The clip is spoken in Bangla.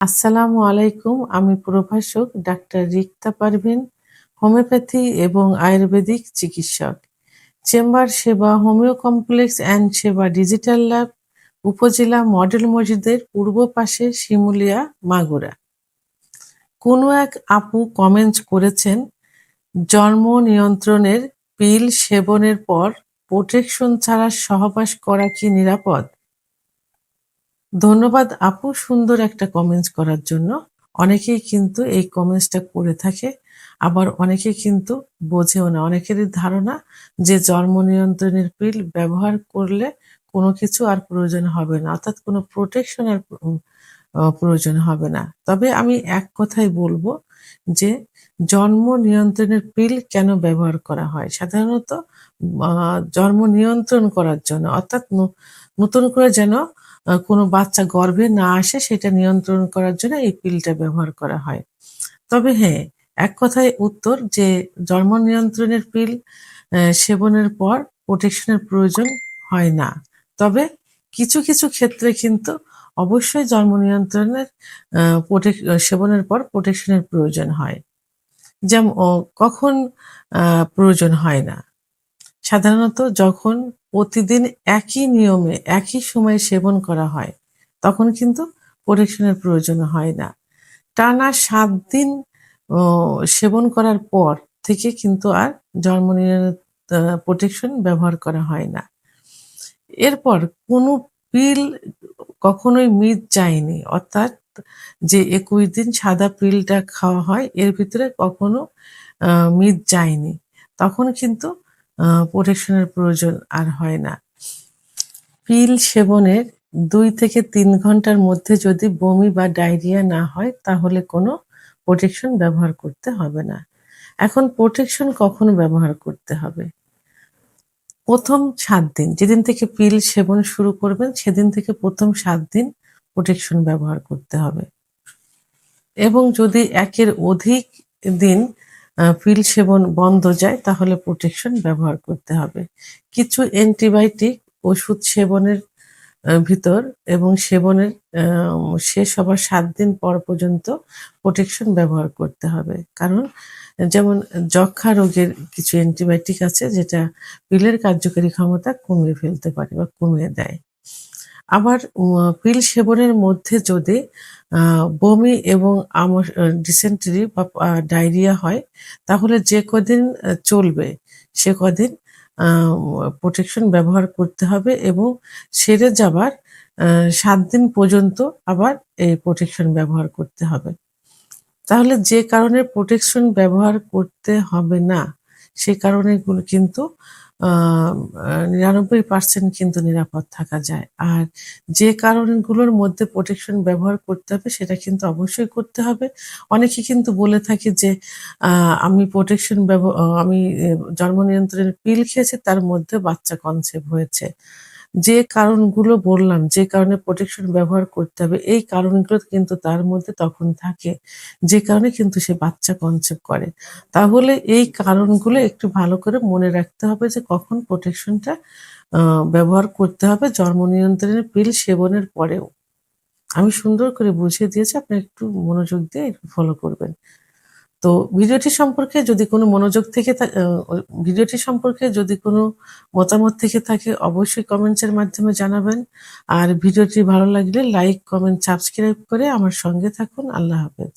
আসসালামু আলাইকুম। আমি প্রভাষক ডাক্তার রিক্তা পারভীন, হোমিওপ্যাথি এবং আয়ুর্বেদিক চিকিৎসক। চেম্বার সেবা হোমিও কমপ্লেক্স অ্যান্ড সেবা ডিজিটাল ল্যাব, উপজেলা মডেল মসজিদের পূর্ব পাশে, শিমুলিয়া, মাগুরা। কোনো এক আপু কমেন্ট করেছেন, জন্ম নিয়ন্ত্রণের পিল সেবনের পর প্রোটেকশন ছাড়া সহবাস করা কি নিরাপদ? ধন্যবাদ আপু সুন্দর একটা কমেন্টস করার জন্য। অনেকেই কিন্তু এই কমেন্টসটা করে থাকে। আবার অনেকে কিন্তু বোঝেও না। অনেকেরই ধারণা যে জন্ম নিয়ন্ত্রণের পিল ব্যবহার করলে কোনো কিছু আর প্রয়োজন হবে না। অর্থাৎ কোনো প্রোটেকশন আর প্রয়োজন হবে না। তবে আমি এক কথাই বলবো যে জন্ম নিয়ন্ত্রণের পিল কেন ব্যবহার করা হয়? সাধারণত আ জন্ম নিয়ন্ত্রণ করার জন্য অর্থাৎ নতুন করে যেন কোনো বাচ্চা গর্ভে না আসে সেটা নিয়ন্ত্রণ করার জন্য এই পিলটা ব্যবহার করা হয়। তবে হ্যাঁ, এক কথায় উত্তর যে জন্ম নিয়ন্ত্রণের পিল সেবনের পর প্রোটেকশন এর প্রয়োজন হয় না। তবে কিছু ক্ষেত্রে কিন্তু অবশ্যই জন্ম নিয়ন্ত্রণের আ প্রোটেক সেবনের পর প্রোটেকশন এর প্রয়োজন হয়। কখন আ প্রয়োজন হয় না? সাধারণত যখন প্রতিদিন একই নিয়মে একই সময়ে সেবন করা হয়, তখন কিন্তু প্রোটেকশন এর প্রয়োজন হয় না। টানা ৭ দিন ও সেবন করার পর থেকে কিন্তু আর জন্ম প্রোটেকশন ব্যবহার করা হয় না। এরপর কোনো পিল কখনোই মিস যায়নি। অর্থাৎ যে ২১ দিন সাদা পিলটা খাওয়া হয় এর ভিতরে কখনো আ মিস যায়নি। তখন কিন্তু প্রোটেকশন এর প্রয়োজন আর হয় না। পিল সেবনের ২ থেকে ৩ ঘন্টার মধ্যে যদি বমি বা ডায়রিয়া না হয় তাহলে কোনো প্রোটেকশন ব্যবহার করতে হবে না। এখন প্রোটেকশন কখন ব্যবহার করতে হবে? ১ম ৭ দিন যেদিন থেকে পিল সেবন শুরু করবেন সেদিন থেকে ১ম ৭ দিন প্রোটেকশন ব্যবহার করতে হবে। এবং যদি ১ এর অধিক দিন পিল সেবন বন্ধ যায় তাহলে প্রোটেকশন ব্যবহার করতে হবে। কিছু অ্যান্টিবায়োটিক ওষুধ সেবনের ভিতর এবং সেবনের আ শেষ হবার ৭ দিন পর পর্যন্ত প্রোটেকশন ব্যবহার করতে হবে। কারণ যেমন যক্ষ্মা রোগের কিছু অ্যান্টিবায়োটিক আছে যেটা পিলের কার্যকারী ক্ষমতা কমিয়ে ফেলতে পারে বা কমিয়ে দেয়। আবার পিল সেবনের মধ্যে যদি আ বমি এবং ডিসেন্টারি বা ডায়রিয়া হয় তাহলে যে কদিন চলবে সে কদিন আ প্রোটেকশন ব্যবহার করতে হবে এবং সেরে যাবার ৭ দিন পর্যন্ত আবার এই প্রোটেকশন ব্যবহার করতে হবে। তাহলে যে কারণে প্রোটেকশন ব্যবহার করতে হবে না, সে কারণেগুলো কিন্তু আ আ ৯৯% কিন্তু নিরাপদ থাকা যায়। আর যে কারণগুলোর মধ্যে প্রোটেকশন ব্যবহার করতে হবে সেটা কিন্তু অবশ্যই করতে হবে। অনেকে কিন্তু বলে থাকে যে আ আমি প্রোটেকশন আমি জন্ম নিয়ন্ত্রণের পিল খেয়েছি তার মধ্যে বাচ্চা কনসিভ হয়েছে। যে কারণগুলো বললাম, যে কারণে প্রোটেকশন ব্যবহার করতে হবে, এই কারণগুলো কিন্তু তার মধ্যে তখন থাকে। যে কারণে কিন্তু সে বাচ্চা কনসিভ করে। তাহলে এই কারণগুলো একটু ভালো করে মনে রাখতে হবে যে কখন প্রোটেকশনটা আ ব্যবহার করতে হবে জন্ম নিয়ন্ত্রণের পিল সেবনের পরেও। আমি সুন্দর করে বুঝিয়ে দিয়েছি। আপনি একটু মনোযোগ দিয়ে একটু ফলো করবেন। তো ভিডিওটি সম্পর্কে যদি কোনো মনোযোগ থেকে থা আ ও ভিডিওটি সম্পর্কে যদি কোনো মতামত থেকে থাকে অবশ্যই কমেন্টস এর মাধ্যমে জানাবেন। আর ভিডিওটি ভালো লাগলে লাইক, কমেন্ট, সাবস্ক্রাইব করে আমার সঙ্গে থাকুন। আল্লাহ হাফেজ।